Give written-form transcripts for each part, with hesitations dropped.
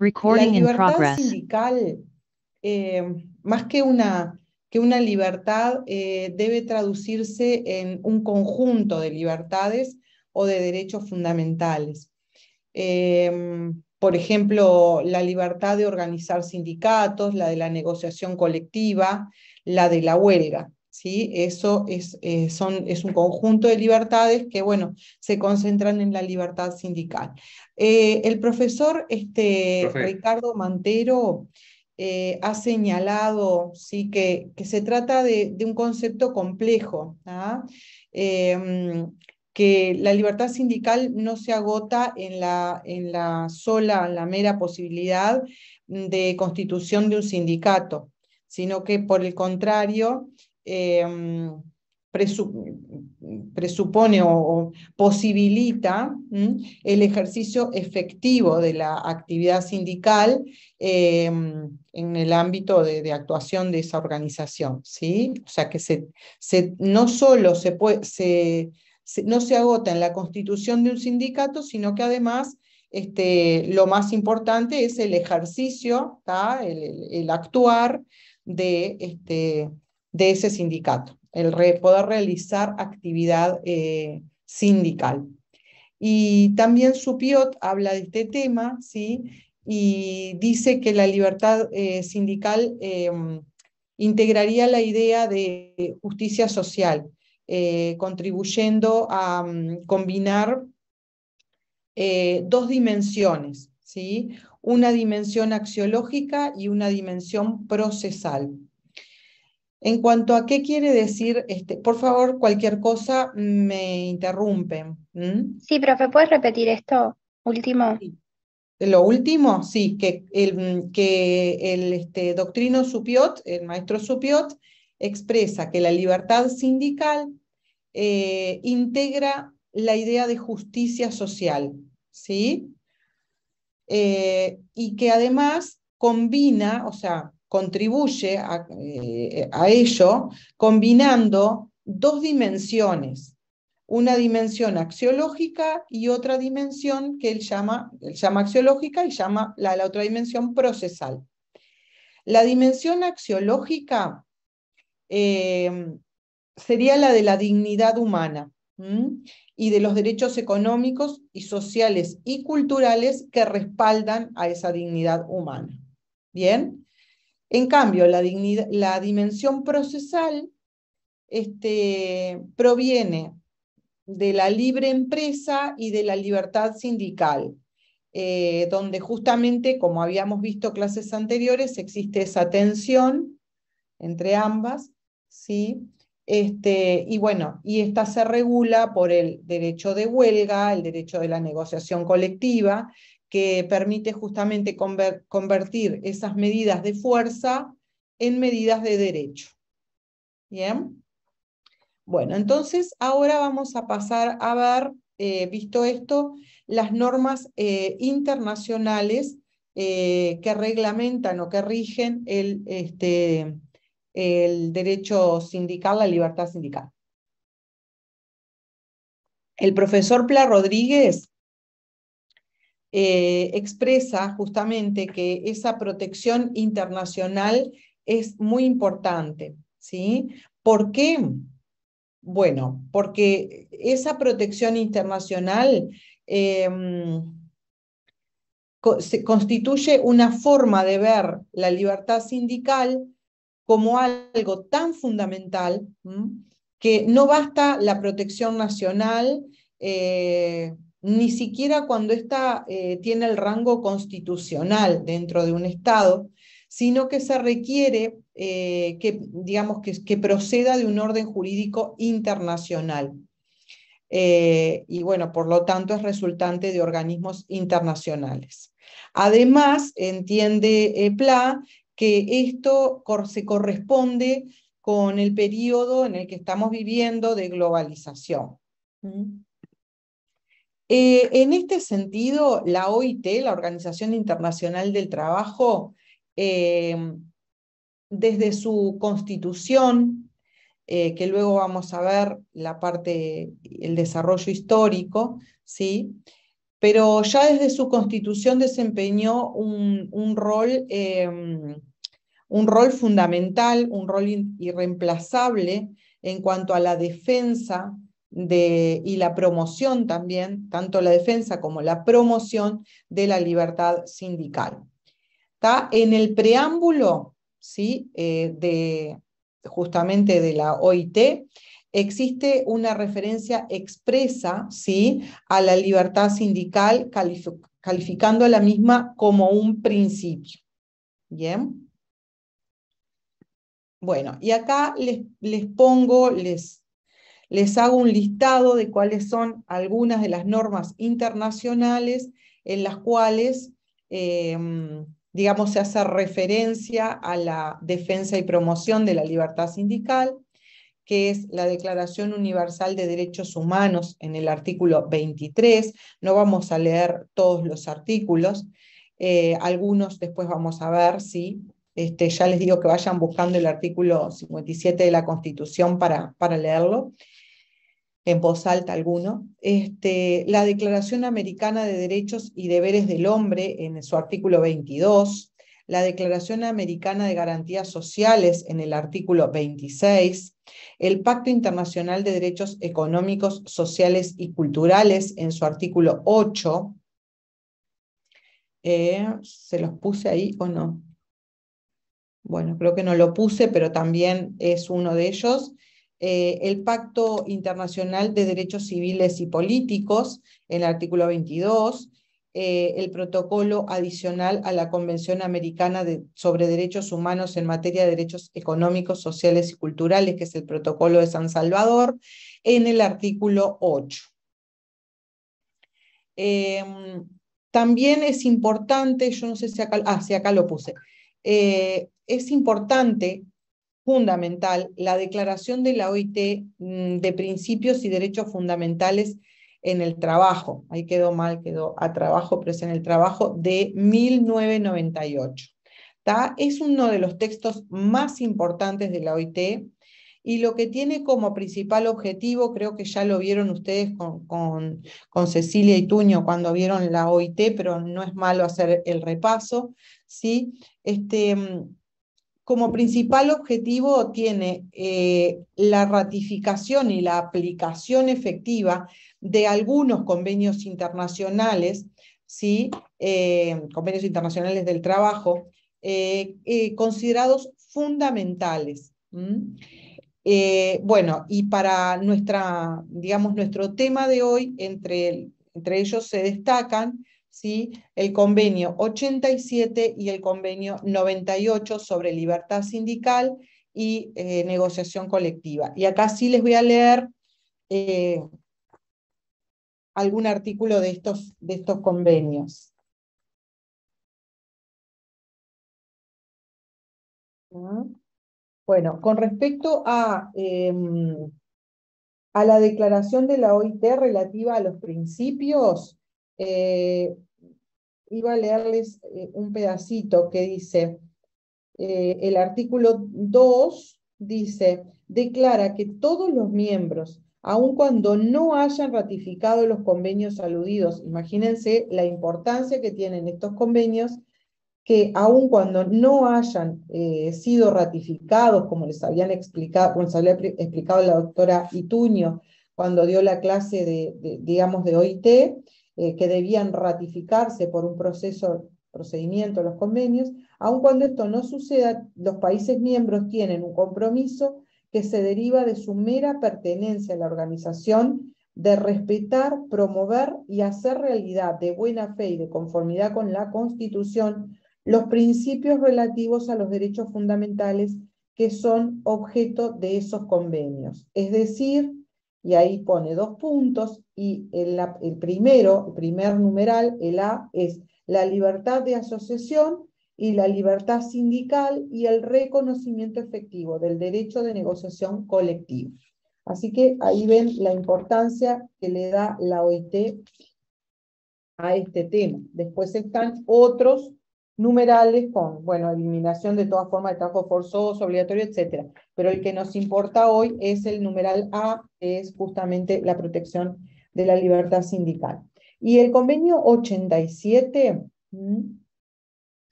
La Recording in libertad progress. sindical, más que una libertad, debe traducirse en un conjunto de libertades o de derechos fundamentales. Por ejemplo, la libertad de organizar sindicatos, la de la negociación colectiva, la de la huelga. ¿Sí? Eso es un conjunto de libertades que, bueno, se concentran en la libertad sindical. El profesor Profe, Ricardo Mantero ha señalado, ¿sí? que se trata de un concepto complejo, ¿ah? Que la libertad sindical no se agota en la mera posibilidad de constitución de un sindicato, sino que por el contrario presupone o posibilita el ejercicio efectivo de la actividad sindical en el ámbito de actuación de esa organización, ¿sí? O sea que no solo no se agota en la constitución de un sindicato, sino que además lo más importante es el ejercicio, el actuar de ese sindicato, poder realizar actividad sindical. Y también Supiot habla de este tema, ¿sí? Y dice que la libertad sindical integraría la idea de justicia social, contribuyendo a combinar dos dimensiones, ¿sí? Una dimensión axiológica y una dimensión procesal. En cuanto a qué quiere decir, por favor, cualquier cosa me interrumpen. Sí, profe, ¿puedes repetir esto último? Lo último, sí, que el doctrino Supiot, el maestro Supiot, expresa que la libertad sindical integra la idea de justicia social, ¿sí? Y que además combina, o sea, contribuye a ello, combinando dos dimensiones, una dimensión axiológica y otra dimensión que él llama axiológica y llama la otra dimensión procesal. La dimensión axiológica sería la de la dignidad humana y de los derechos económicos y sociales y culturales que respaldan a esa dignidad humana. ¿Bien? En cambio, la dimensión procesal proviene de la libre empresa y de la libertad sindical, donde justamente, como habíamos visto clases anteriores, existe esa tensión entre ambas, ¿sí? Y bueno, y esta se regula por el derecho de huelga, el derecho de la negociación colectiva, que permite justamente convertir esas medidas de fuerza en medidas de derecho. ¿Bien? Bueno, entonces ahora vamos a pasar a ver, visto esto, las normas internacionales que reglamentan o que rigen el derecho sindical, la libertad sindical. El profesor Pla Rodríguez expresa justamente que esa protección internacional es muy importante, ¿sí? ¿Por qué? Bueno, porque esa protección internacional se constituye una forma de ver la libertad sindical como algo tan fundamental que no basta la protección nacional, ni siquiera cuando ésta tiene el rango constitucional dentro de un Estado, sino que se requiere digamos, que proceda de un orden jurídico internacional. Y bueno, por lo tanto es resultante de organismos internacionales. Además, entiende Pla que esto se corresponde con el periodo en el que estamos viviendo de globalización. En este sentido, la OIT, la Organización Internacional del Trabajo, desde su constitución, que luego vamos a ver la parte, el desarrollo histórico, ¿sí? pero ya desde su constitución desempeñó un rol fundamental, un rol irreemplazable en cuanto a la defensa y la promoción también, tanto la defensa como la promoción de la libertad sindical. Está en el preámbulo, ¿sí? Justamente de la OIT, existe una referencia expresa, ¿sí?, a la libertad sindical, calificando a la misma como un principio. ¿Bien? Bueno, y acá les hago un listado de cuáles son algunas de las normas internacionales en las cuales, digamos, se hace referencia a la defensa y promoción de la libertad sindical, que es la Declaración Universal de Derechos Humanos en el artículo 23. No vamos a leer todos los artículos, algunos después vamos a ver, ¿sí? Ya les digo que vayan buscando el artículo 57 de la Constitución para leerlo en voz alta alguno. La Declaración Americana de Derechos y Deberes del Hombre en su artículo 22, la Declaración Americana de Garantías Sociales en el artículo 26, el Pacto Internacional de Derechos Económicos, Sociales y Culturales en su artículo 8, ¿se los puse ahí o no? Bueno, creo que no lo puse, pero también es uno de ellos. El Pacto Internacional de Derechos Civiles y Políticos, en el artículo 22, el protocolo adicional a la Convención Americana sobre Derechos Humanos en materia de derechos económicos, sociales y culturales, que es el protocolo de San Salvador, en el artículo 8. También es importante, yo no sé si acá, sí, acá lo puse, es importante, fundamental, la declaración de la OIT de principios y derechos fundamentales en el trabajo. Ahí quedó mal, quedó a trabajo, pero es en el trabajo de 1998. Es uno de los textos más importantes de la OIT y lo que tiene como principal objetivo, creo que ya lo vieron ustedes con Cecilia y Tuño cuando vieron la OIT, pero no es malo hacer el repaso, ¿sí? Como principal objetivo tiene la ratificación y la aplicación efectiva de algunos convenios internacionales, ¿sí? Convenios internacionales del trabajo, considerados fundamentales. Bueno, y para digamos, nuestro tema de hoy, entre ellos se destacan, ¿sí?, el convenio 87 y el convenio 98 sobre libertad sindical y negociación colectiva. Y acá sí les voy a leer algún artículo de estos convenios. Bueno, con respecto a la declaración de la OIT relativa a los principios, iba a leerles un pedacito que dice, el artículo 2 dice, declara que todos los miembros, aun cuando no hayan ratificado los convenios aludidos, imagínense la importancia que tienen estos convenios, que aun cuando no hayan sido ratificados, como les habían explicado, como les había explicado la doctora Ituño cuando dio la clase digamos, de OIT, que debían ratificarse por un procedimiento los convenios, aun cuando esto no suceda, los países miembros tienen un compromiso que se deriva de su mera pertenencia a la organización de respetar, promover y hacer realidad de buena fe y de conformidad con la Constitución los principios relativos a los derechos fundamentales que son objeto de esos convenios. Es decir, y ahí pone 2 puntos, y el primer numeral, el A, es la libertad de asociación y la libertad sindical y el reconocimiento efectivo del derecho de negociación colectiva. Así que ahí ven la importancia que le da la OIT a este tema. Después están otros numerales con, bueno, eliminación de toda forma de trabajo forzoso, obligatorio, etc. Pero el que nos importa hoy es el numeral A, que es justamente la protección de la libertad sindical. Y el convenio 87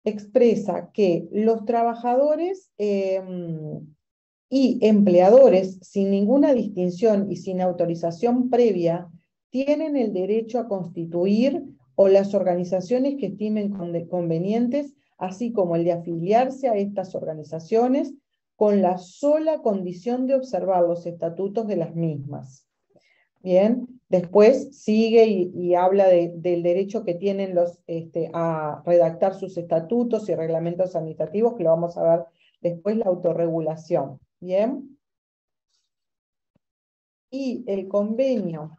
expresa que los trabajadores y empleadores, sin ninguna distinción y sin autorización previa, tienen el derecho a constituir o las organizaciones que estimen convenientes, así como el de afiliarse a estas organizaciones, con la sola condición de observar los estatutos de las mismas. Bien, después sigue y habla del derecho que tienen los, a redactar sus estatutos y reglamentos administrativos, que lo vamos a ver después, la autorregulación. Bien. Y el convenio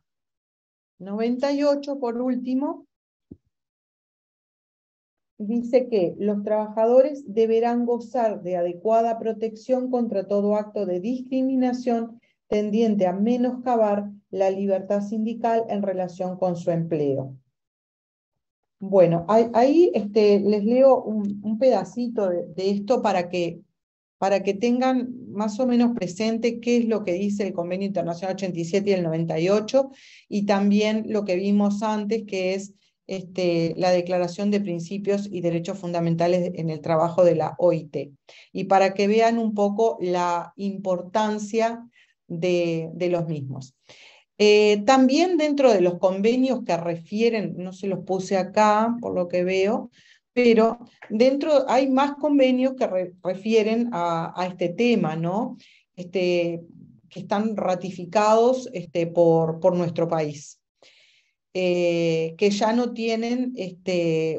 98, por último, dice que los trabajadores deberán gozar de adecuada protección contra todo acto de discriminación tendiente a menoscabar la libertad sindical en relación con su empleo. Bueno, ahí les leo un pedacito de esto para que tengan más o menos presente qué es lo que dice el Convenio Internacional 87 y el 98, y también lo que vimos antes, que es la Declaración de Principios y Derechos Fundamentales en el Trabajo de la OIT, y para que vean un poco la importancia de los mismos. También dentro de los convenios que refieren, no se los puse acá por lo que veo, pero dentro hay más convenios que refieren a este tema, ¿no? Que están ratificados por nuestro país. Que ya no tienen,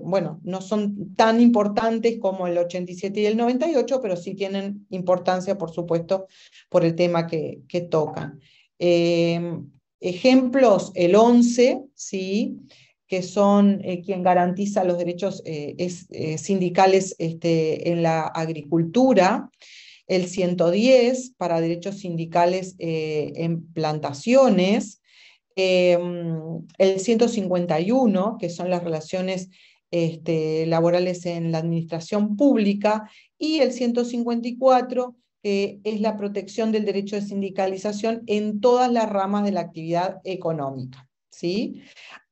bueno, no son tan importantes como el 87 y el 98, pero sí tienen importancia, por supuesto, por el tema que tocan. Ejemplos, el 11, ¿sí? Que son quien garantiza los derechos sindicales en la agricultura, el 110 para derechos sindicales en plantaciones, el 151, que son las relaciones laborales en la administración pública, y el 154, que es la protección del derecho de sindicalización en todas las ramas de la actividad económica, ¿sí?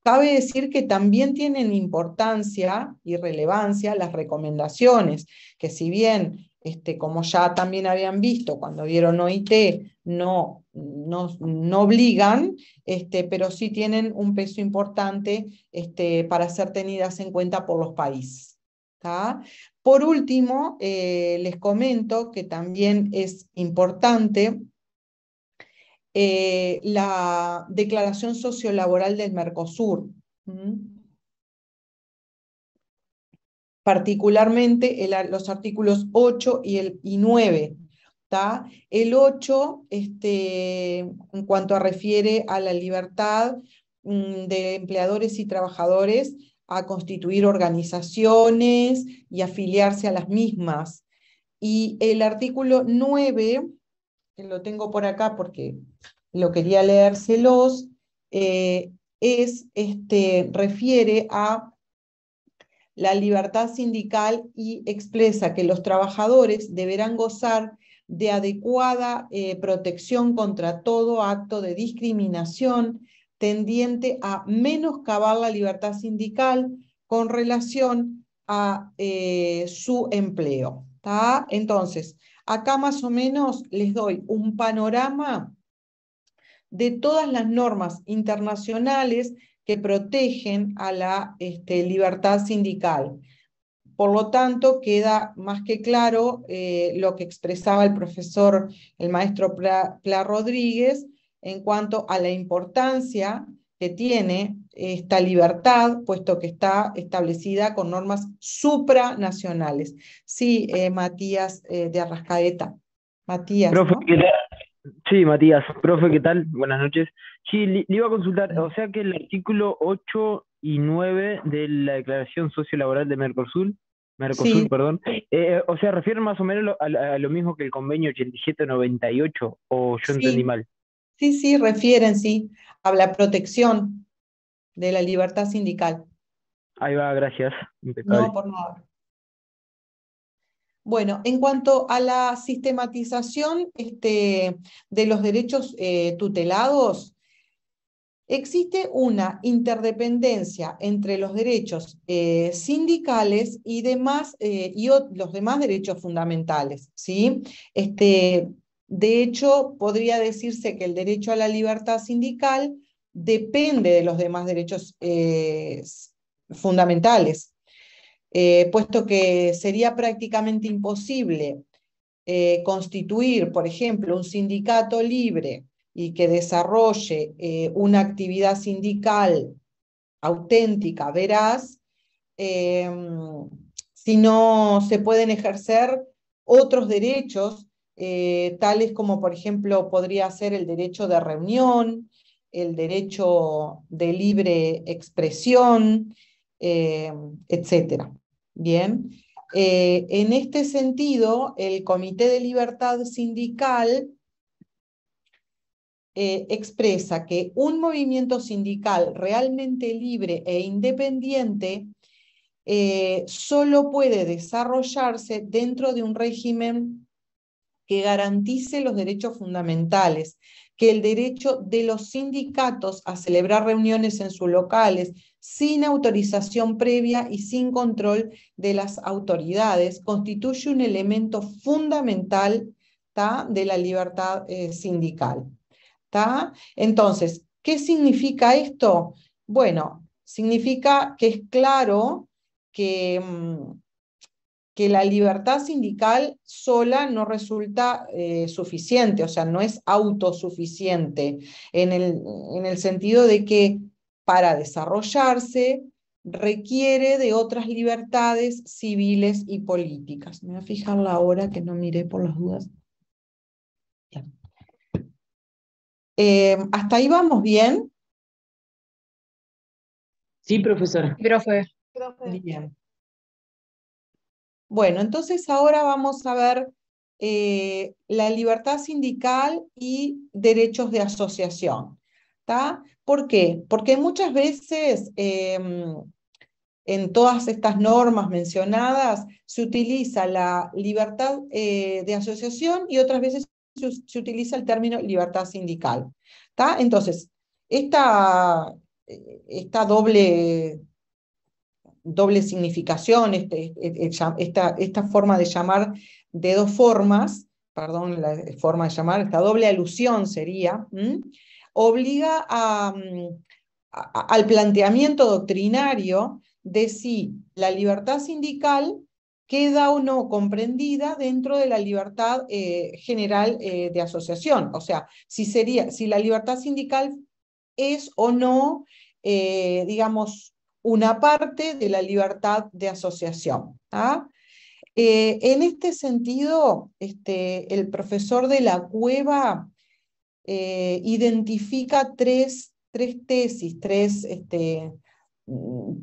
Cabe decir que también tienen importancia y relevancia las recomendaciones, que si bien, como ya también habían visto cuando vieron OIT, no obligan, pero sí tienen un peso importante para ser tenidas en cuenta por los países. ¿Tá? Por último, les comento que también es importante la Declaración Sociolaboral del Mercosur, particularmente los artículos 8 y 9. ¿Tá? El 8, en cuanto refiere a la libertad de empleadores y trabajadores a constituir organizaciones y afiliarse a las mismas. Y el artículo 9, que lo tengo por acá porque lo quería leérselos, refiere a la libertad sindical y expresa que los trabajadores deberán gozar de adecuada protección contra todo acto de discriminación tendiente a menoscabar la libertad sindical con relación a su empleo. ¿Tá? Entonces, acá más o menos les doy un panorama de todas las normas internacionales que protegen a la libertad sindical. Por lo tanto, queda más que claro lo que expresaba el profesor, el maestro Pla Rodríguez, en cuanto a la importancia que tiene esta libertad, puesto que está establecida con normas supranacionales. Sí, Matías de Arrascaeta. Matías, Profe, ¿no? ¿qué tal? Sí, Matías. Profe, ¿qué tal? Buenas noches. Sí, le iba a consultar, o sea que el artículo 8 y 9 de la Declaración Sociolaboral de Mercosur, Sí, perdón, o sea, refieren más o menos a lo mismo que el convenio 87-98, o yo entendí sí, mal. sí, refieren, sí, a la protección de la libertad sindical. Ahí va, gracias. No, Impecable. por nada. Bueno, en cuanto a la sistematización de los derechos tutelados, existe una interdependencia entre los derechos sindicales y los demás derechos fundamentales, ¿sí? De hecho, podría decirse que el derecho a la libertad sindical depende de los demás derechos fundamentales, puesto que sería prácticamente imposible constituir, por ejemplo, un sindicato libre y que desarrolle una actividad sindical auténtica, veraz, si no se pueden ejercer otros derechos, tales como, por ejemplo, podría ser el derecho de reunión, el derecho de libre expresión, etc. Bien. En este sentido, el Comité de Libertad Sindical expresa que un movimiento sindical realmente libre e independiente solo puede desarrollarse dentro de un régimen que garantice los derechos fundamentales, que el derecho de los sindicatos a celebrar reuniones en sus locales sin autorización previa y sin control de las autoridades constituye un elemento fundamental, ¿tá?, de la libertad sindical. ¿Tá? Entonces, ¿qué significa esto? Bueno, significa que es claro que la libertad sindical sola no resulta suficiente, o sea, no es autosuficiente, en el sentido de que para desarrollarse requiere de otras libertades civiles y políticas. Me voy a fijar la hora, que no miré por las dudas. ¿Hasta ahí vamos bien? Sí, profesor. Profe. Bien. Bueno, entonces ahora vamos a ver la libertad sindical y derechos de asociación. ¿Tá? ¿Por qué? Porque muchas veces en todas estas normas mencionadas se utiliza la libertad de asociación y otras veces se utiliza el término libertad sindical. ¿Tá? Entonces, esta doble significación, esta forma de llamar de dos formas, perdón, la forma de llamar, esta doble alusión sería, obliga al planteamiento doctrinario de si la libertad sindical queda o no comprendida dentro de la libertad general de asociación. O sea, si la libertad sindical es o no, digamos, una parte de la libertad de asociación. ¿Ah? En este sentido, el profesor de la Cueva identifica tres tesis,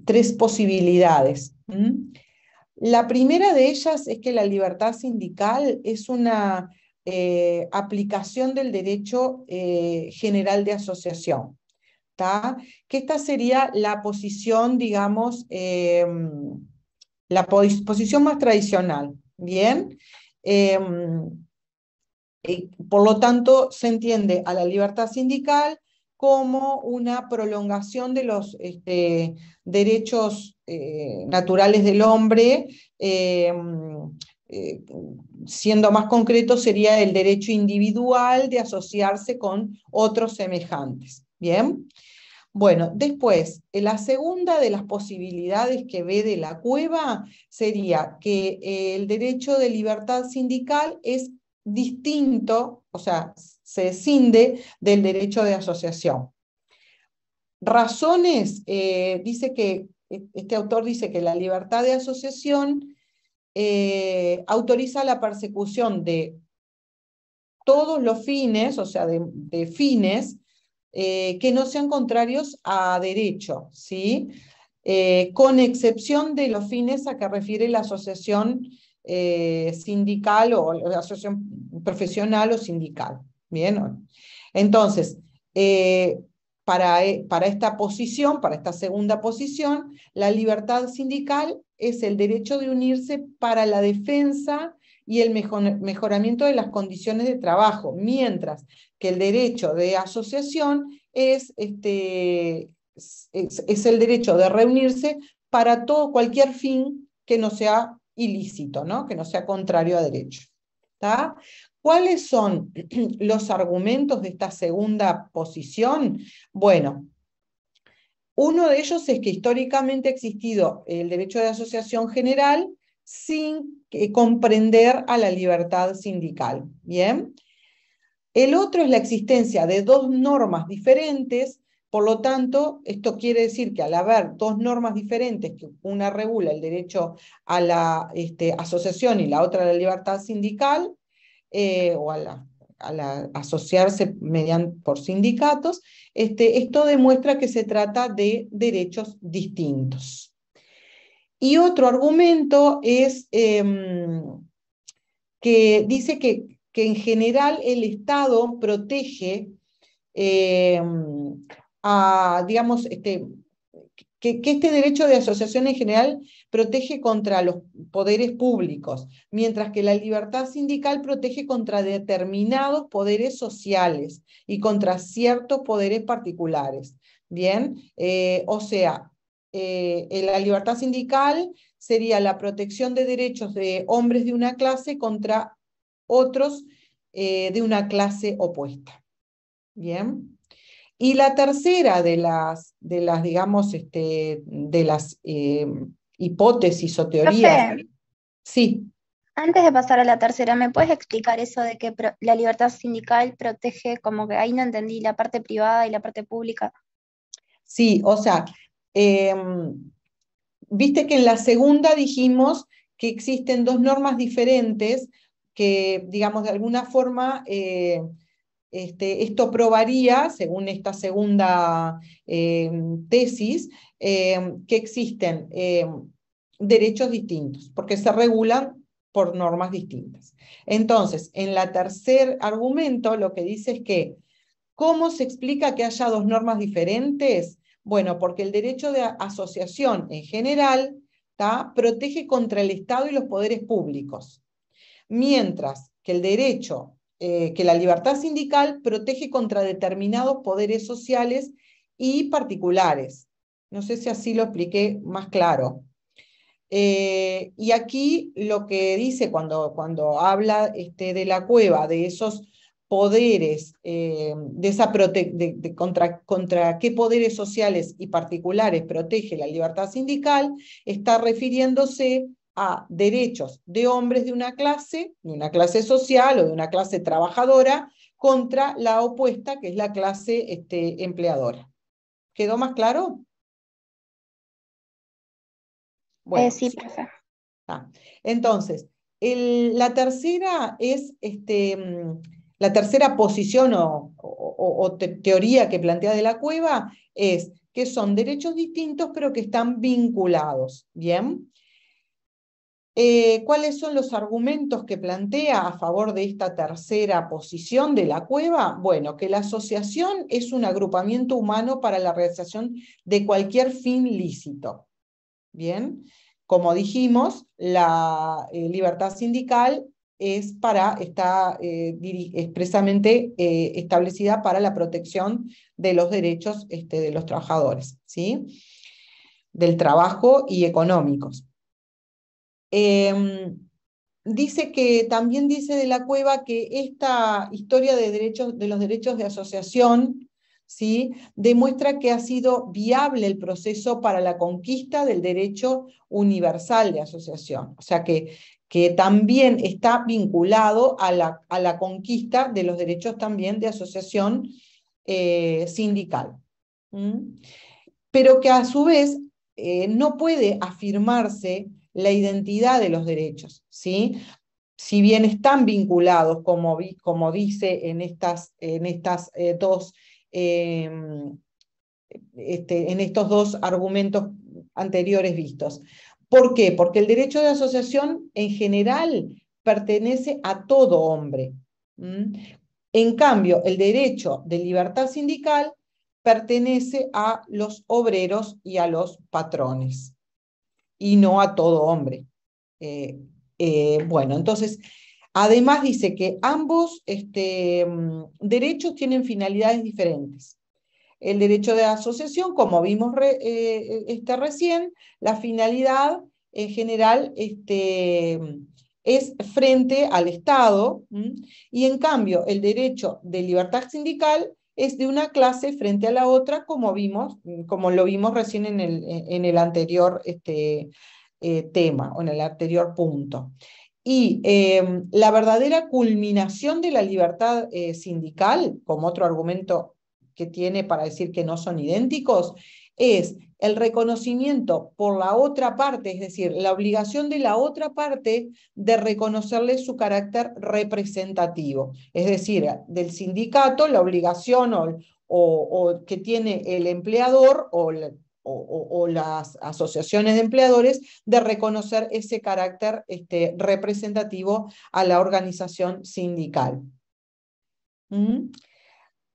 tres posibilidades. La primera de ellas es que la libertad sindical es una aplicación del derecho general de asociación. ¿Tá? Que esta sería la posición, digamos, la posición más tradicional, ¿bien? Por lo tanto, se entiende a la libertad sindical como una prolongación de los derechos naturales del hombre, siendo más concreto, sería el derecho individual de asociarse con otros semejantes. ¿Bien? Bueno, después, la segunda de las posibilidades que ve de la Cueva sería que el derecho de libertad sindical es distinto, o sea, se escinde del derecho de asociación. Razones, este autor dice que la libertad de asociación autoriza la persecución de todos los fines, o sea, de fines, que no sean contrarios a derecho, ¿sí? Con excepción de los fines a que refiere la asociación sindical o la asociación profesional o sindical. ¿Bien? Entonces, para esta posición, para esta segunda posición, la libertad sindical es el derecho de unirse para la defensa y el mejoramiento de las condiciones de trabajo, mientras que el derecho de asociación es el derecho de reunirse para cualquier fin que no sea ilícito, ¿no? Que no sea contrario a derecho. ¿Tá? ¿Cuáles son los argumentos de esta segunda posición? Bueno, uno de ellos es que históricamente ha existido el derecho de asociación general sin comprender a la libertad sindical. ¿Bien? El otro es la existencia de dos normas diferentes. Por lo tanto, esto quiere decir que al haber dos normas diferentes, que una regula el derecho a la asociación y la otra a la libertad sindical, o a la asociarse por sindicatos, esto demuestra que se trata de derechos distintos. Y otro argumento es que dice que en general el Estado protege digamos, que este derecho de asociación en general protege contra los poderes públicos, mientras que la libertad sindical protege contra determinados poderes sociales y contra ciertos poderes particulares. Bien, o sea, la libertad sindical sería la protección de derechos de hombres de una clase contra otros de una clase opuesta. Bien. Y la tercera de las digamos, de las hipótesis o teorías. Profe, Sí, antes de pasar a la tercera, ¿me puedes explicar eso de que la libertad sindical protege, como que ahí no entendí, la parte privada y la parte pública? sí, o sea, viste que en la segunda dijimos que existen dos normas diferentes que, digamos, de alguna forma esto probaría, según esta segunda tesis, que existen derechos distintos, porque se regulan por normas distintas. Entonces, en la tercer argumento, lo que dice es que, ¿cómo se explica que haya dos normas diferentes? Bueno, porque el derecho de asociación en general protege contra el Estado y los poderes públicos, mientras que el derecho que la libertad sindical protege contra determinados poderes sociales y particulares. No sé si así lo expliqué más claro. Y aquí lo que dice cuando habla de la Cueva, de esos poderes, de esa contra qué poderes sociales y particulares protege la libertad sindical, está refiriéndose a derechos de hombres de una clase social o de una clase trabajadora, contra la opuesta, que es la clase empleadora. ¿Quedó más claro? Bueno, Sí, profe. entonces, la tercera es la tercera posición o teoría que plantea de la Cueva es que son derechos distintos pero que están vinculados. ¿Bien? ¿Cuáles son los argumentos que plantea a favor de esta tercera posición de la Cueva? Bueno, que la asociación es un agrupamiento humano para la realización de cualquier fin lícito. Bien, como dijimos, la libertad sindical está expresamente establecida para la protección de los derechos de los trabajadores, ¿sí? Del trabajo y económicos. También dice de la Cueva que esta historia de los derechos de asociación, ¿sí?, demuestra que ha sido viable el proceso para la conquista del derecho universal de asociación. O sea que también está vinculado a la conquista de los derechos también de asociación sindical. Pero que a su vez no puede afirmarse la identidad de los derechos, ¿sí? Si bien están vinculados, como dice en estos dos argumentos anteriores vistos. ¿Por qué? Porque el derecho de asociación en general pertenece a todo hombre. En cambio, el derecho de libertad sindical pertenece a los obreros y a los patrones, y no a todo hombre. Bueno, entonces, además dice que ambos derechos tienen finalidades diferentes. El derecho de asociación, como vimos recién, la finalidad en general es frente al Estado, y en cambio el derecho de libertad sindical es de una clase frente a la otra, como lo vimos recién en el anterior tema, o en el anterior punto. Y la verdadera culminación de la libertad sindical, como otro argumento que tiene para decir que no son idénticos, es el reconocimiento por la otra parte, es decir, la obligación de la otra parte de reconocerle su carácter representativo. Es decir, del sindicato, la obligación o que tiene el empleador o las asociaciones de empleadores de reconocer ese carácter representativo a la organización sindical.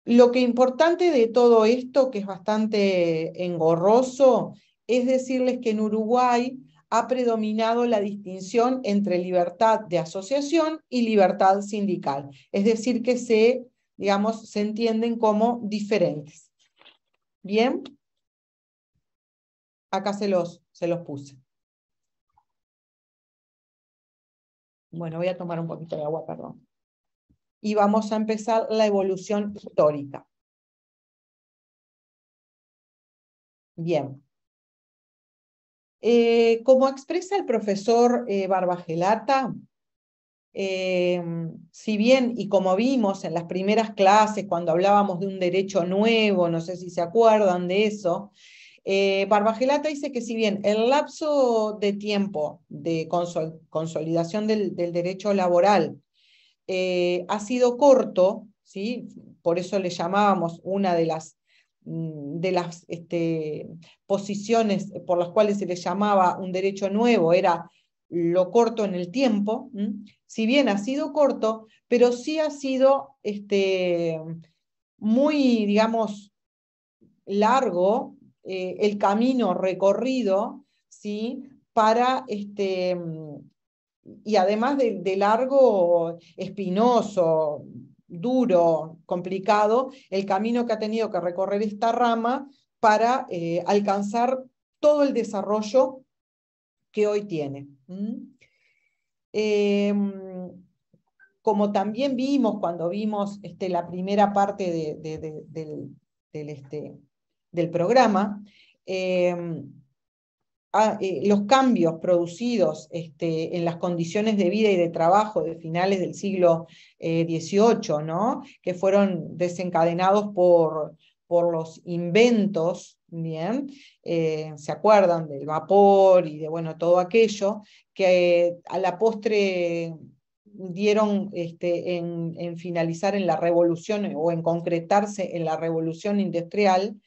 Lo que es importante de todo esto, que es bastante engorroso, es decirles que en Uruguay ha predominado la distinción entre libertad de asociación y libertad sindical. Es decir, que se entienden como diferentes. ¿Bien? Acá se los puse. Bueno, voy a tomar un poquito de agua, perdón. Y vamos a empezar la evolución histórica. Bien. Como expresa el profesor Barbagelata, si bien, y como vimos en las primeras clases, cuando hablábamos de un derecho nuevo, no sé si se acuerdan de eso, Barbagelata dice que si bien el lapso de tiempo de consolidación del derecho laboral ha sido corto, ¿sí? Por eso le llamábamos una de las posiciones por las cuales se le llamaba un derecho nuevo, era lo corto en el tiempo, si bien ha sido corto, pero sí ha sido muy, digamos, largo el camino recorrido, ¿sí? Para y además de largo, espinoso, duro, complicado, el camino que ha tenido que recorrer esta rama para alcanzar todo el desarrollo que hoy tiene. Como también vimos cuando vimos la primera parte del programa, los cambios producidos en las condiciones de vida y de trabajo de finales del siglo XVIII, ¿no? Que fueron desencadenados por los inventos, ¿bien? ¿Se acuerdan del vapor y de todo aquello que a la postre dieron en finalizar en la revolución o en concretarse en la revolución industrial?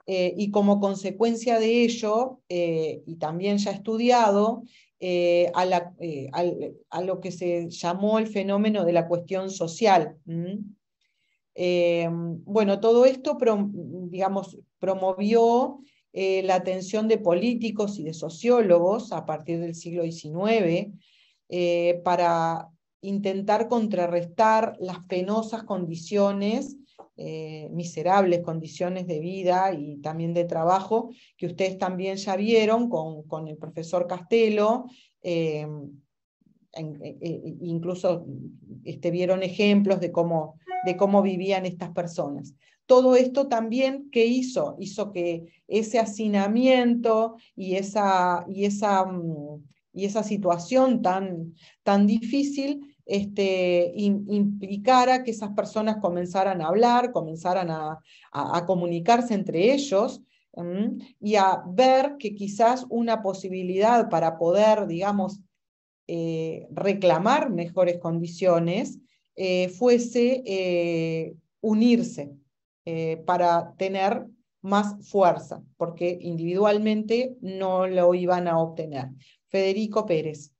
Y como consecuencia de ello, y también ya estudiado, a lo que se llamó el fenómeno de la cuestión social. Bueno, todo esto promovió la atención de políticos y de sociólogos a partir del siglo XIX para intentar contrarrestar las penosas condiciones, miserables condiciones de vida y también de trabajo, que ustedes también ya vieron con el profesor Castelo, incluso vieron ejemplos de cómo vivían estas personas. Todo esto también, ¿qué hizo? Hizo que ese hacinamiento y esa situación tan difícil implicara que esas personas comenzaran a hablar, comenzaran a comunicarse entre ellos, y a ver que quizás una posibilidad para poder, digamos, reclamar mejores condiciones fuese unirse para tener más fuerza, porque individualmente no lo iban a obtener. Federico Pérez.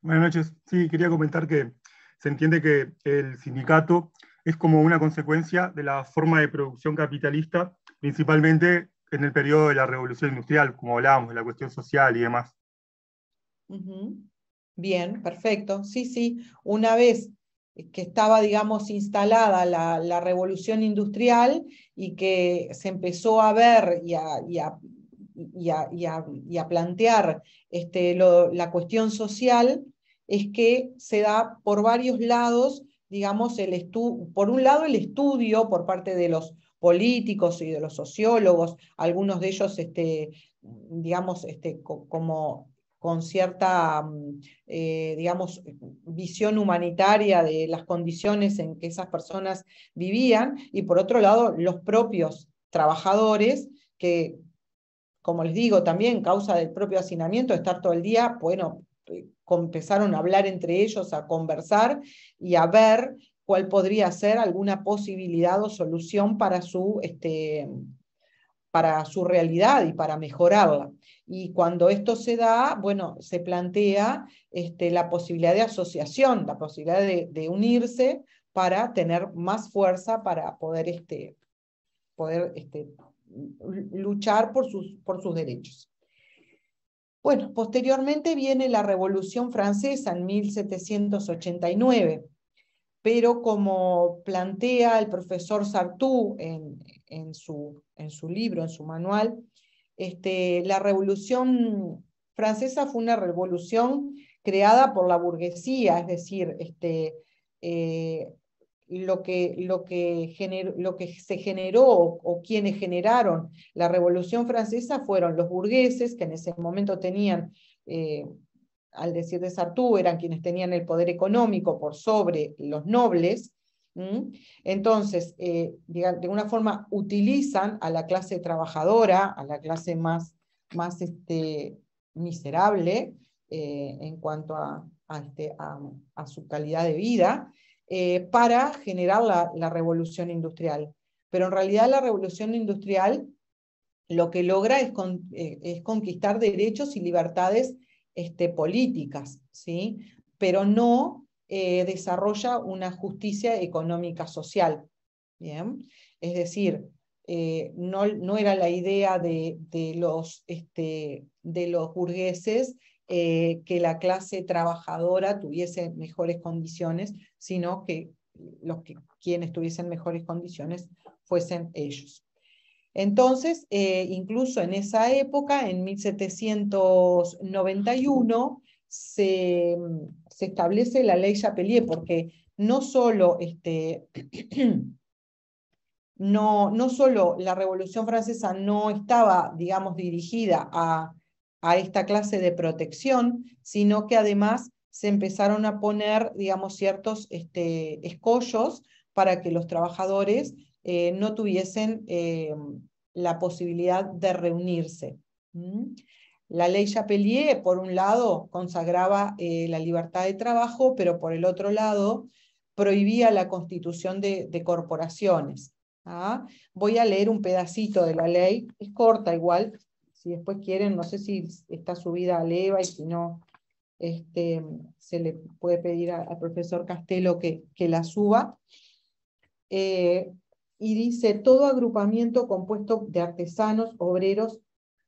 Buenas noches. Sí, quería comentar que se entiende que el sindicato es como una consecuencia de la forma de producción capitalista, principalmente en el periodo de la Revolución Industrial, como hablábamos, de la cuestión social y demás. Bien, perfecto. Sí, sí. Una vez que estaba, digamos, instalada la revolución industrial y que se empezó a ver y a plantear la cuestión social, es que se da por varios lados, digamos, por un lado el estudio por parte de los políticos y de los sociólogos, algunos de ellos, digamos, como con cierta, digamos, visión humanitaria de las condiciones en que esas personas vivían, y por otro lado, los propios trabajadores que, como les digo, también causa del propio hacinamiento, estar todo el día, bueno, empezaron a hablar entre ellos, a conversar y a ver cuál podría ser alguna posibilidad o solución para su realidad y para mejorarla. Y cuando esto se da, bueno, se plantea la posibilidad de asociación, la posibilidad de unirse para tener más fuerza para poder, luchar por sus derechos. Bueno, posteriormente viene la Revolución Francesa en 1789, pero como plantea el profesor Sartoux en su libro, en su manual, la Revolución Francesa fue una revolución creada por la burguesía, es decir, lo que se generó o quienes generaron la Revolución Francesa fueron los burgueses, que en ese momento tenían, al decir de Sartoux, eran quienes tenían el poder económico por sobre los nobles. Entonces, de una forma utilizan a la clase trabajadora, a la clase más miserable en cuanto a su calidad de vida, para generar la revolución industrial. Pero en realidad la revolución industrial lo que logra es conquistar derechos y libertades políticas, ¿sí? Pero no desarrolla una justicia económica social. ¿Bien? Es decir, no era la idea de los burgueses que la clase trabajadora tuviese mejores condiciones, sino que quienes tuviesen mejores condiciones fuesen ellos. Entonces, incluso en esa época, en 1791, se establece la ley Chapelier, porque no solo, no solo la Revolución Francesa no estaba, digamos, dirigida a esta clase de protección, sino que además se empezaron a poner, digamos, ciertos escollos para que los trabajadores no tuviesen la posibilidad de reunirse. La ley Chapelier, por un lado, consagraba la libertad de trabajo, pero por el otro lado, prohibía la constitución de corporaciones. Voy a leer un pedacito de la ley, es corta igual, si después quieren, no sé si está subida a Leva, y si no, se le puede pedir al profesor Castelo que la suba. Y dice: todo agrupamiento compuesto de artesanos, obreros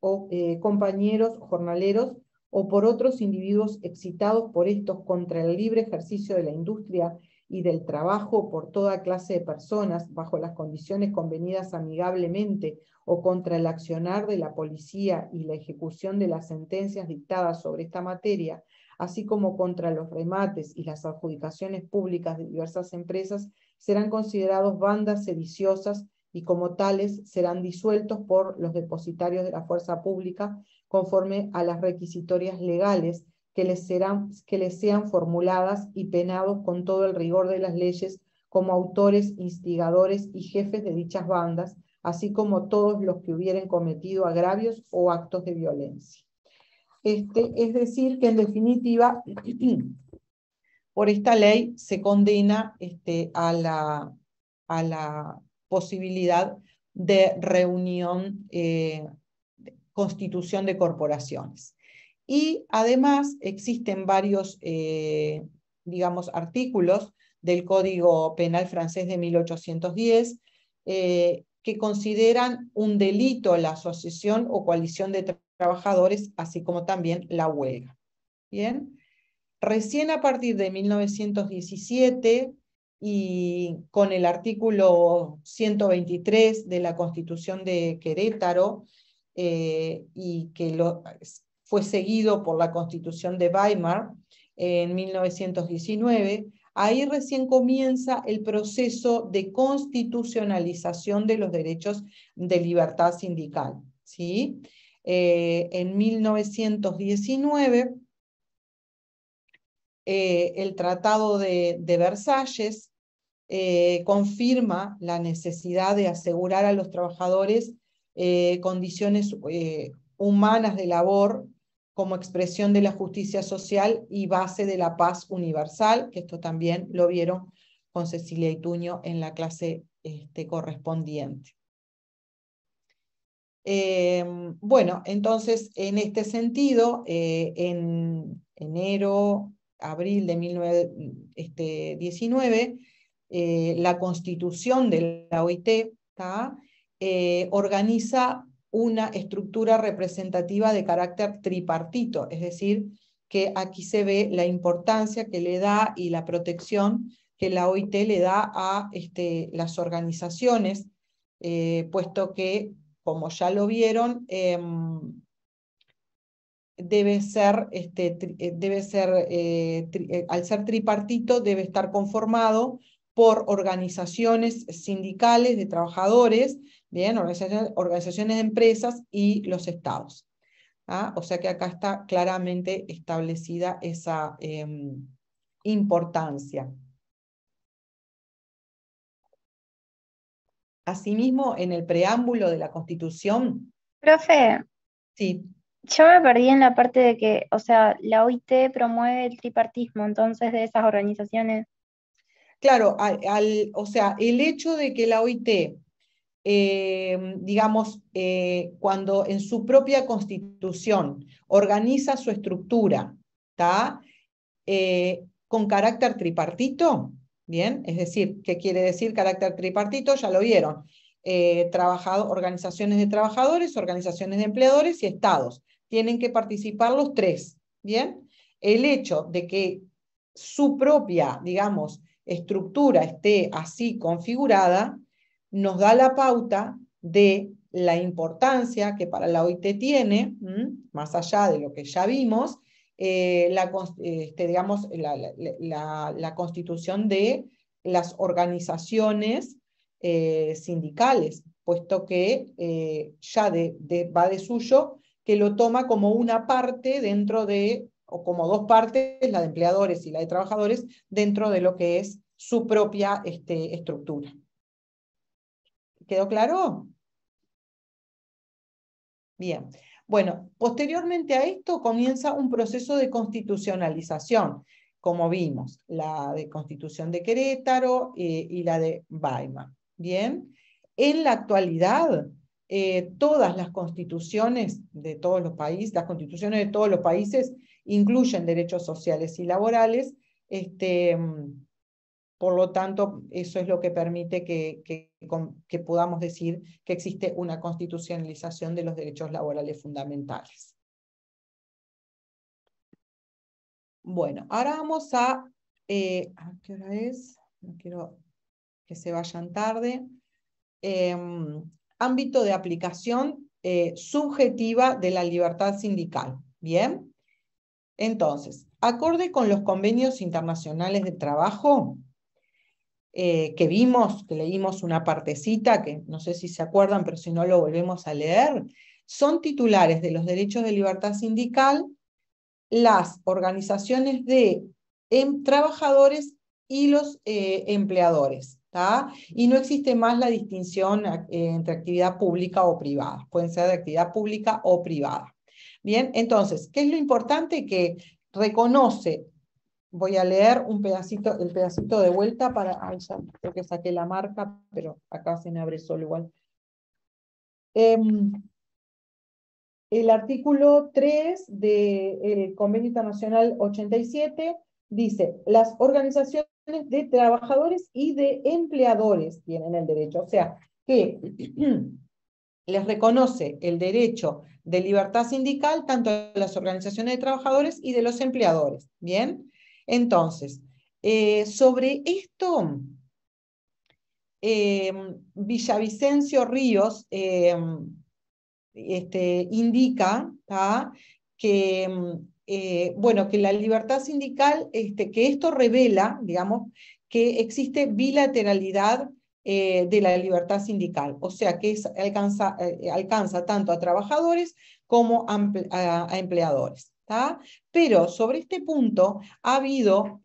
o compañeros jornaleros o por otros individuos excitados por estos contra el libre ejercicio de la industria y del trabajo por toda clase de personas bajo las condiciones convenidas amigablemente o contra el accionar de la policía y la ejecución de las sentencias dictadas sobre esta materia, así como contra los remates y las adjudicaciones públicas de diversas empresas, serán considerados bandas sediciosas y como tales serán disueltos por los depositarios de la fuerza pública conforme a las requisitorias legales que les sean formuladas y penados con todo el rigor de las leyes como autores, instigadores y jefes de dichas bandas, así como todos los que hubieren cometido agravios o actos de violencia. Es decir, que en definitiva, por esta ley se condena a la posibilidad de reunión, constitución de corporaciones. Y además existen varios, digamos, artículos del Código Penal francés de 1810 que consideran un delito la asociación o coalición de trabajadores, así como también la huelga. ¿Bien? Recién a partir de 1917 y con el artículo 123 de la Constitución de Querétaro, y que fue seguido por la Constitución de Weimar en 1919, ahí recién comienza el proceso de constitucionalización de los derechos de libertad sindical, ¿sí? En 1919, el Tratado de Versalles confirma la necesidad de asegurar a los trabajadores condiciones humanas de labor como expresión de la justicia social y base de la paz universal, que esto también lo vieron con Cecilia Ituño en la clase correspondiente. Bueno, entonces, en este sentido, en enero, abril de 1919, la constitución de la OIT organiza una estructura representativa de carácter tripartito, es decir, que aquí se ve la importancia que le da y la protección que la OIT le da a las organizaciones, puesto que, como ya lo vieron, al ser tripartito, debe estar conformado por organizaciones sindicales de trabajadores, bien, organizaciones de empresas y los estados. O sea que acá está claramente establecida esa importancia. Asimismo, en el preámbulo de la Constitución. Profe, Sí. yo me perdí en la parte de que, o sea, la OIT promueve el tripartismo, entonces, de esas organizaciones. Claro, o sea, el hecho de que la OIT, digamos, cuando en su propia constitución organiza su estructura, con carácter tripartito, ¿bien? Es decir, ¿qué quiere decir carácter tripartito? Ya lo vieron. Organizaciones de trabajadores, organizaciones de empleadores y estados. Tienen que participar los tres, ¿bien? El hecho de que su propia, digamos, estructura esté así configurada, nos da la pauta de la importancia que para la OIT tiene, más allá de lo que ya vimos, digamos, la constitución de las organizaciones sindicales, puesto que ya va de suyo que lo toma como una parte dentro de, o como dos partes, la de empleadores y la de trabajadores, dentro de lo que es su propia estructura. ¿Quedó claro? Bien. Bueno, posteriormente a esto comienza un proceso de constitucionalización, como vimos, la de Constitución de Querétaro y la de Weimar. Bien. En la actualidad, todas las constituciones de todos los países, las constituciones de todos los países incluyen derechos sociales y laborales, por lo tanto, eso es lo que permite que podamos decir que existe una constitucionalización de los derechos laborales fundamentales. Bueno, ahora vamos ¿a qué hora es? No quiero que se vayan tarde. Ámbito de aplicación subjetiva de la libertad sindical. Bien. Entonces, acorde con los convenios internacionales de trabajo, que vimos, que leímos una partecita, que no sé si se acuerdan, pero si no lo volvemos a leer, son titulares de los derechos de libertad sindical las organizaciones de trabajadores y los empleadores, y no existe más la distinción entre actividad pública o privada, pueden ser de actividad pública o privada. Bien, entonces, ¿qué es lo importante? Que reconoce. Voy a leer el pedacito de vuelta para... Ay, ya creo que saqué la marca, pero acá se me abre solo igual. El artículo 3 del Convenio Internacional 87 dice: las organizaciones de trabajadores y de empleadores tienen el derecho. O sea, que les reconoce el derecho de libertad sindical tanto a las organizaciones de trabajadores y de los empleadores. ¿Bien? Entonces, sobre esto, Villavicencio Ríos indica que, bueno, que la libertad sindical, que esto revela, digamos, que existe bilateralidad de la libertad sindical, o sea que alcanza tanto a trabajadores como a empleadores. Pero sobre este punto ha habido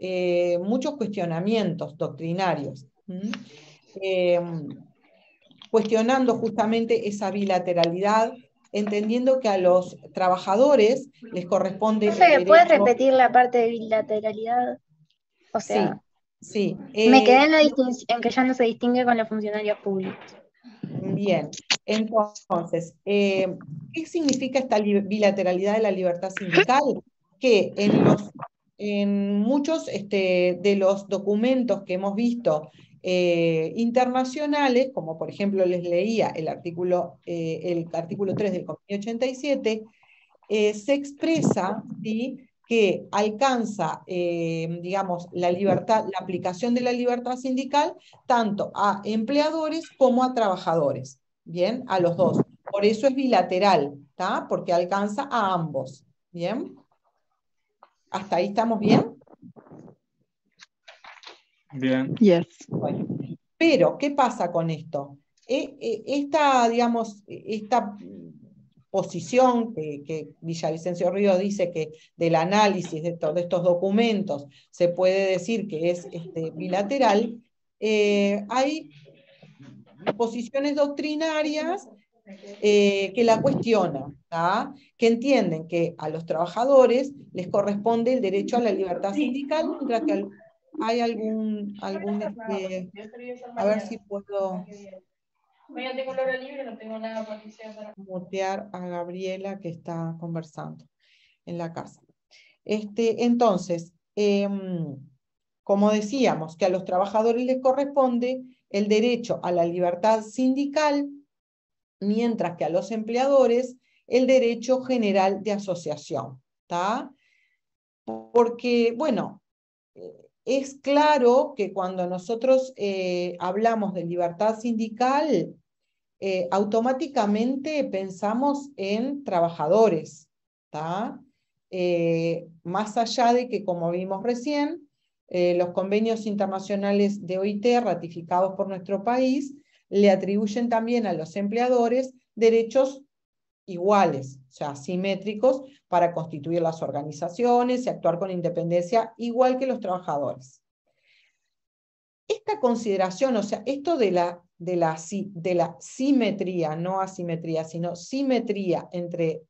muchos cuestionamientos doctrinarios, cuestionando justamente esa bilateralidad, entendiendo que a los trabajadores les corresponde el Profe, ¿puedes derecho. repetir la parte de bilateralidad? O Sí, sea, sí. me quedé en en que ya no se distingue con los funcionarios públicos. Bien, entonces, ¿qué significa esta bilateralidad de la libertad sindical? Que en muchos de los documentos que hemos visto internacionales, como por ejemplo les leía el artículo 3 del Convenio 87, se expresa, ¿sí?, que alcanza, digamos, la libertad, la aplicación de la libertad sindical tanto a empleadores como a trabajadores, ¿bien? A los dos. Por eso es bilateral, ¿tá? Porque alcanza a ambos, ¿bien? ¿Hasta ahí estamos bien? Bien. Yes. Bueno. Pero, ¿qué pasa con esto? Esta, digamos, esta posición que Villavicencio Ríos dice que del análisis de estos documentos se puede decir que es bilateral, hay posiciones doctrinarias que la cuestionan, que entienden que a los trabajadores les corresponde el derecho a la libertad sindical, mientras que hay algún a ver si puedo Yo tengo la hora libre, no tengo nada para mutear a Gabriela que está conversando en la casa. Entonces, como decíamos, que a los trabajadores les corresponde el derecho a la libertad sindical, mientras que a los empleadores el derecho general de asociación, ¿tá? Porque, bueno, es claro que cuando nosotros hablamos de libertad sindical, automáticamente pensamos en trabajadores, ¿tá? Más allá de que, como vimos recién, los convenios internacionales de OIT ratificados por nuestro país le atribuyen también a los empleadores derechos iguales, o sea, simétricos, para constituir las organizaciones y actuar con independencia igual que los trabajadores. Esta consideración, o sea, esto de la simetría, no asimetría, sino simetría entre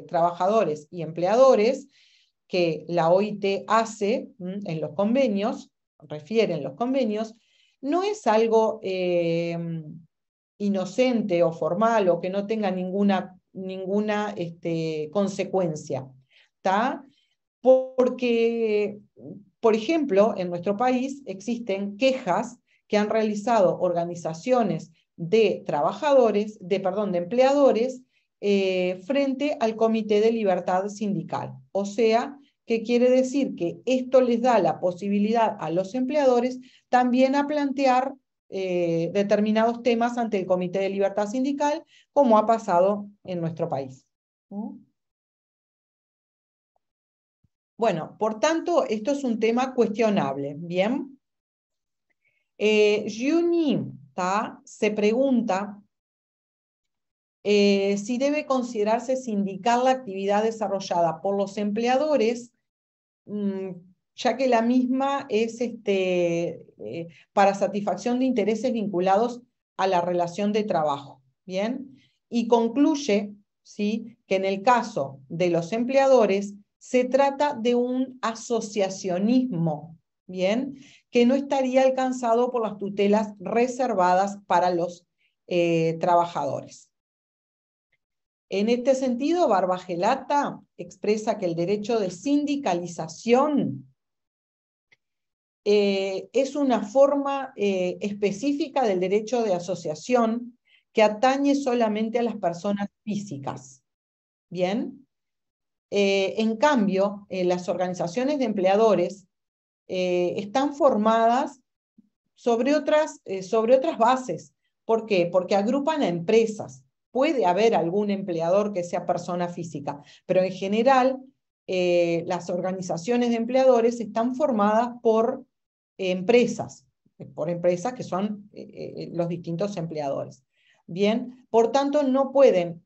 trabajadores y empleadores, que la OIT hace en los convenios, refieren los convenios, no es algo inocente o formal o que no tenga ninguna consecuencia, ¿tá? Porque, por ejemplo, en nuestro país existen quejas que han realizado organizaciones de trabajadores, de empleadores, frente al Comité de Libertad Sindical. O sea, que quiere decir que esto les da la posibilidad a los empleadores también a plantear determinados temas ante el Comité de Libertad Sindical, como ha pasado en nuestro país. Bueno, por tanto, esto es un tema cuestionable, ¿bien? Giuni se pregunta si debe considerarse sindical la actividad desarrollada por los empleadores, ya que la misma es para satisfacción de intereses vinculados a la relación de trabajo, ¿bien? Y concluye, ¿sí?, que en el caso de los empleadores se trata de un asociacionismo, ¿bien?, que no estaría alcanzado por las tutelas reservadas para los trabajadores. En este sentido, Barbagelata expresa que el derecho de sindicalización es una forma específica del derecho de asociación que atañe solamente a las personas físicas. ¿Bien? En cambio, las organizaciones de empleadores están formadas sobre otras bases. ¿Por qué? Porque agrupan a empresas. Puede haber algún empleador que sea persona física, pero en general las organizaciones de empleadores están formadas por empresas que son los distintos empleadores. Bien, por tanto no pueden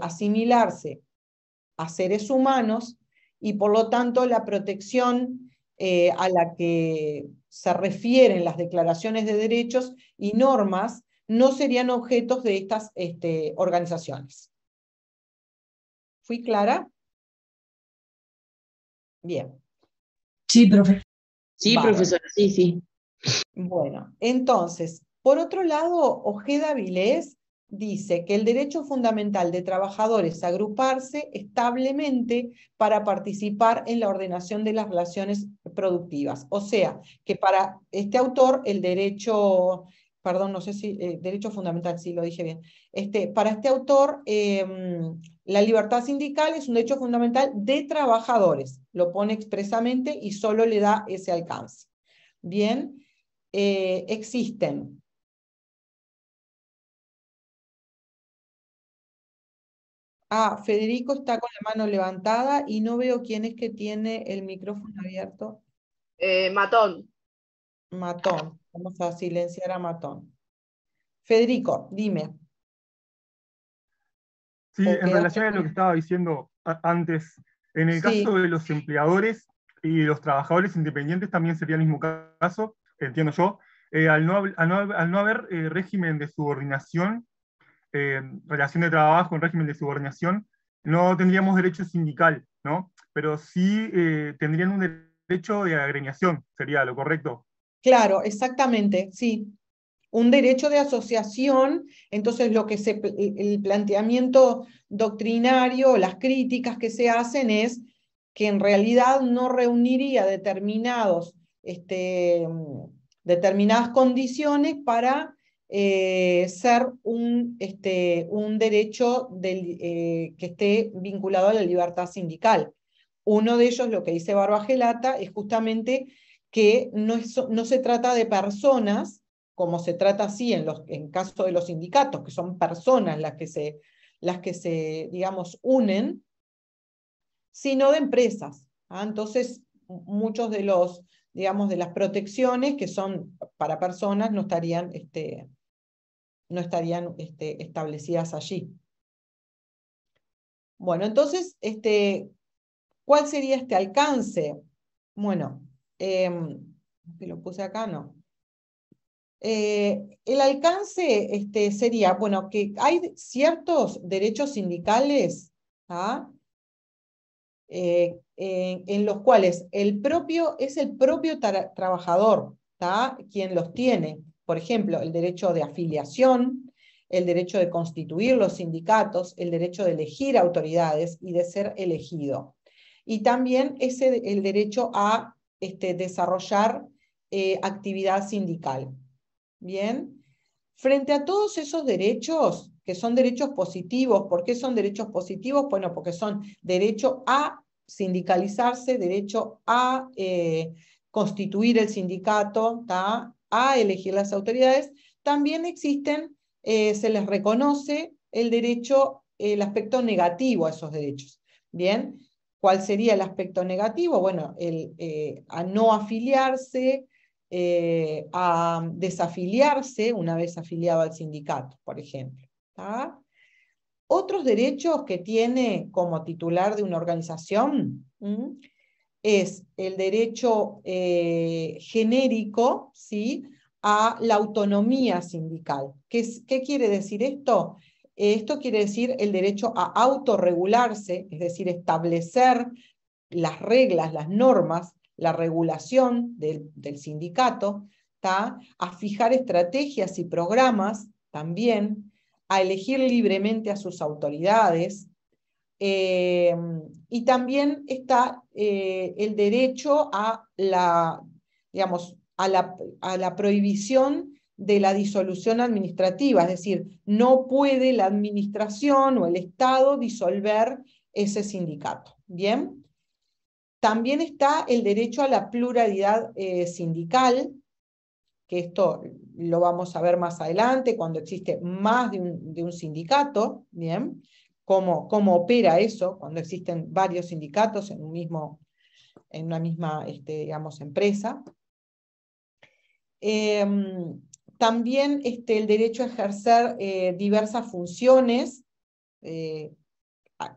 asimilarse a seres humanos y por lo tanto la protección a la que se refieren las declaraciones de derechos y normas no serían objetos de estas organizaciones. ¿Fui clara? Bien. Sí, profe. Sí, Bárbaro. profesora, sí, sí. Bueno, entonces, por otro lado, Ojeda Vilés dice que el derecho fundamental de trabajadores a agruparse establemente para participar en la ordenación de las relaciones productivas. O sea, que para este autor el derecho, perdón, no sé si, derecho fundamental, sí lo dije bien, para este autor la libertad sindical es un derecho fundamental de trabajadores, lo pone expresamente y solo le da ese alcance. Bien, existen Federico está con la mano levantada y no veo quién es que tiene el micrófono abierto. Matón. Matón. Vamos a silenciar a Matón. Federico, dime. Sí, ¿O en quedaste relación a lo con- que estaba diciendo antes, en el Sí. caso de los empleadores y los trabajadores independientes también sería el mismo caso, entiendo yo, al no haber régimen de subordinación, relación de trabajo en régimen de subordinación, no tendríamos derecho sindical, ¿no? Pero sí tendrían un derecho de agremiación, sería lo correcto. Claro, exactamente, sí. Un derecho de asociación, entonces lo que el planteamiento doctrinario, las críticas que se hacen es que en realidad no reuniría determinadas condiciones para ser un derecho que esté vinculado a la libertad sindical. Uno de ellos, lo que dice Barbagelata, es justamente que no se trata de personas, como se trata así en caso de los sindicatos, que son personas las que se digamos, unen, sino de empresas. Entonces, muchos de de las protecciones que son para personas no estarían establecidas allí. Bueno, entonces, ¿cuál sería este alcance? Bueno, que lo puse acá, no. El alcance sería, bueno, que hay ciertos derechos sindicales en los cuales es el propio trabajador quien los tiene. Por ejemplo, el derecho de afiliación, el derecho de constituir los sindicatos, el derecho de elegir autoridades y de ser elegido. Y también el derecho a desarrollar actividad sindical. Bien, frente a todos esos derechos, que son derechos positivos, ¿por qué son derechos positivos? Bueno, porque son derecho a sindicalizarse, derecho a constituir el sindicato, a elegir las autoridades, también existen, se les reconoce el derecho, el aspecto negativo a esos derechos. Bien, ¿cuál sería el aspecto negativo? Bueno, a no afiliarse, a desafiliarse una vez afiliado al sindicato, por ejemplo. Otros derechos que tiene como titular de una organización es el derecho genérico, ¿sí?, a la autonomía sindical. ¿Qué quiere decir esto? Esto quiere decir el derecho a autorregularse, es decir, establecer las reglas, las normas, la regulación del sindicato, a fijar estrategias y programas también, a elegir libremente a sus autoridades, y también está el derecho a digamos, a la prohibición de la disolución administrativa, es decir, no puede la administración o el Estado disolver ese sindicato. Bien. También está el derecho a la pluralidad sindical, que esto lo vamos a ver más adelante, cuando existe más de un sindicato, ¿bien? Cómo opera eso, cuando existen varios sindicatos en una misma digamos, empresa. También el derecho a ejercer diversas funciones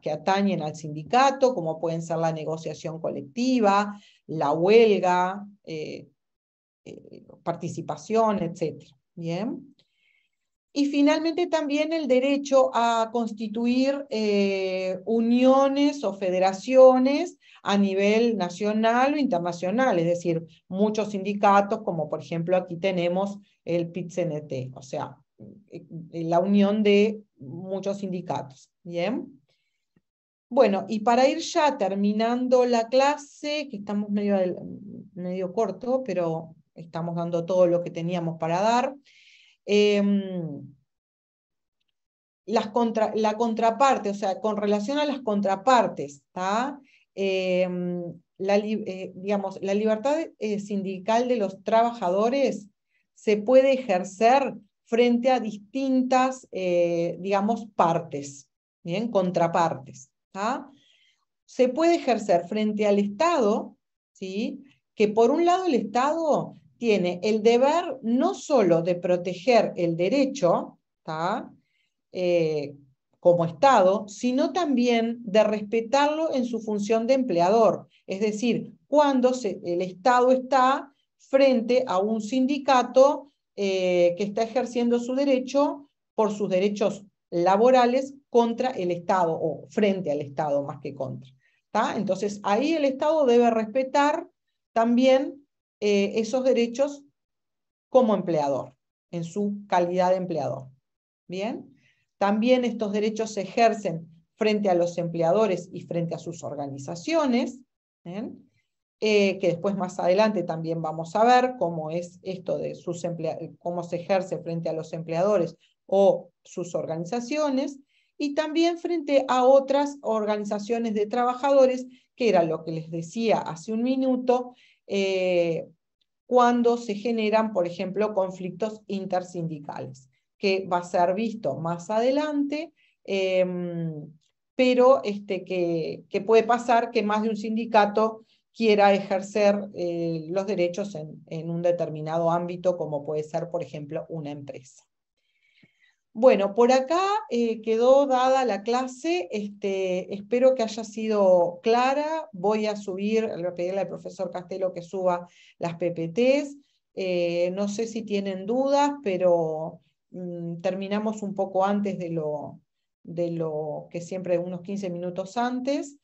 que atañen al sindicato, como pueden ser la negociación colectiva, la huelga, participación, etc. ¿Bien? Y finalmente también el derecho a constituir uniones o federaciones a nivel nacional o internacional, es decir, muchos sindicatos, como por ejemplo aquí tenemos el PIT-CNT, o sea, la unión de muchos sindicatos. ¿Bien? Bueno, y para ir ya terminando la clase, que estamos medio corto, pero estamos dando todo lo que teníamos para dar, la contraparte, o sea, con relación a las contrapartes, ¿tá? Digamos, la libertad sindical de los trabajadores se puede ejercer frente a distintas, digamos, partes, ¿bien? Contrapartes. ¿Ah? Se puede ejercer frente al Estado, ¿sí? Que por un lado el Estado tiene el deber no solo de proteger el derecho, ¿tá? Como Estado, sino también de respetarlo en su función de empleador. Es decir, cuando el Estado está frente a un sindicato que está ejerciendo su derecho por sus derechos laborales contra el Estado, o frente al Estado más que contra. ¿Tá? Entonces, ahí el Estado debe respetar también esos derechos como empleador, en su calidad de empleador. ¿Bien? También estos derechos se ejercen frente a los empleadores y frente a sus organizaciones, que después más adelante también vamos a ver cómo es esto de cómo se ejerce frente a los empleadores o sus organizaciones, y también frente a otras organizaciones de trabajadores, que era lo que les decía hace un minuto, cuando se generan, por ejemplo, conflictos intersindicales, que va a ser visto más adelante, pero que puede pasar que más de un sindicato quiera ejercer los derechos en un determinado ámbito, como puede ser, por ejemplo, una empresa. Bueno, por acá quedó dada la clase, espero que haya sido clara. Voy a voy a pedirle al profesor Castelo que suba las PPTs, no sé si tienen dudas, pero terminamos un poco antes de lo que siempre, unos 15 minutos antes,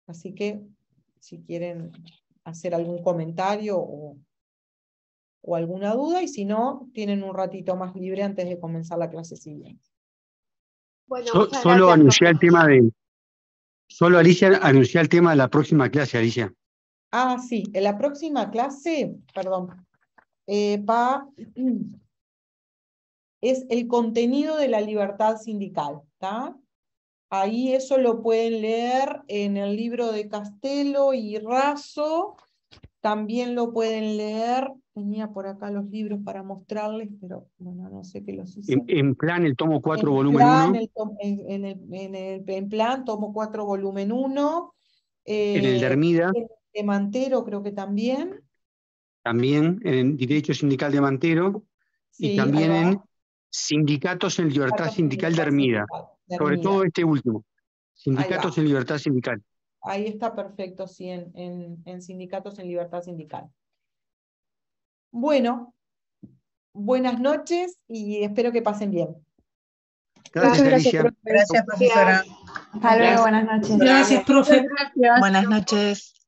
así que si quieren hacer algún comentario o alguna duda, y si no, tienen un ratito más libre antes de comenzar la clase siguiente. Bueno, Solo anunciar el tema solo Alicia anunciar el tema de la próxima clase, Alicia. Ah, sí, en la próxima clase, perdón, es el contenido de la libertad sindical, ¿tá? Ahí eso lo pueden leer en el libro de Castelo y Raso, también lo pueden leer, tenía por acá los libros para mostrarles, pero bueno, no sé qué los hice. En plan, el tomo 4, volumen 1. En plan, tomo 4, volumen 1. En el de Hermida. De Mantero creo que también. También en Derecho Sindical de Mantero. Sí, y también en Sindicatos en Libertad Sindical de Hermida. Sobre todo este último. Sindicatos en Libertad Sindical. Ahí está perfecto, sí, en Sindicatos en Libertad Sindical. Bueno, buenas noches y espero que pasen bien. Gracias, Alicia. Gracias, profesora. Hasta luego, buenas noches. Gracias, profe. Buenas noches.